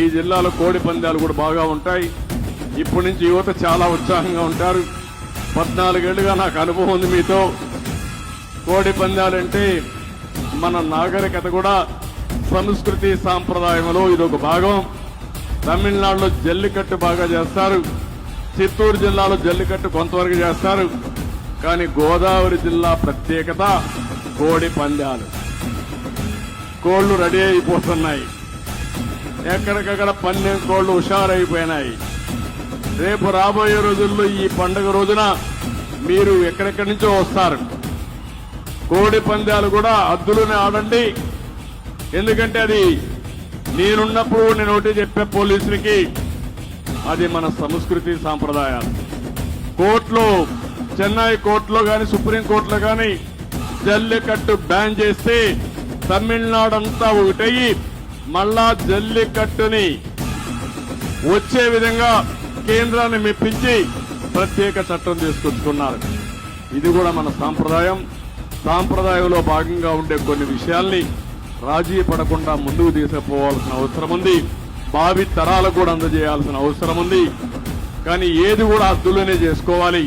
ఈ జిల్లాలో కోడి పందాలు కూడా బాగా ఉంటాయి. ఇప్పటి నుంచి యువత చాలా ఉత్సాహంగా ఉంటారు. 14 ఏళ్లుగా నాకు అనుభవం ఉంది మీతో. కోడి పందాలంటే మన నాగరికత కూడా సంస్కృతి సాంప్రదాయంలో ఇదొక భాగం. తమిళనాడులో జల్లికట్టు బాగా చేస్తారు. చిత్తూరు జిల్లాలో జల్లికట్టు కొంతవరకు చేస్తారు. కానీ గోదావరి జిల్లా ప్రత్యేకత కోడి పందాలు. కోళ్లు రెడీ అయిపోతున్నాయి. ఎక్కడికక్కడ పందెం కోళ్లు హుషారైపోయినాయి. రేపు రాబోయే రోజుల్లో ఈ పండుగ రోజున మీరు ఎక్కడెక్కడి నుంచో వస్తారు. కోడి పందాలు కూడా హద్దులోనే ఆడండి. ఎందుకంటే అది నేనున్నప్పుడు నేను ఒకటి చెప్పే పోలీసులకి, అది మన సంస్కృతి సాంప్రదాయాలు. కోర్టులో, చెన్నై కోర్టులో కానీ సుప్రీంకోర్టులో కానీ జల్లికట్టు బ్యాన్ చేస్తే తమిళనాడు అంతా ఒకటయ్యి మళ్ళా జల్లికట్టుని వచ్చే విధంగా కేంద్రాన్ని మెప్పించి ప్రత్యేక చట్టం తీసుకొచ్చుకున్నారు. ఇది కూడా మన సాంప్రదాయం. సాంప్రదాయంలో భాగంగా ఉండే కొన్ని విషయాల్ని రాజీ పడకుండా ముందుకు తీసుకుపోవాల్సిన అవసరం ఉంది. భావి తరాలకు కూడా అందజేయాల్సిన అవసరం ఉంది. కానీ ఏది కూడా హద్దులోనే చేసుకోవాలి.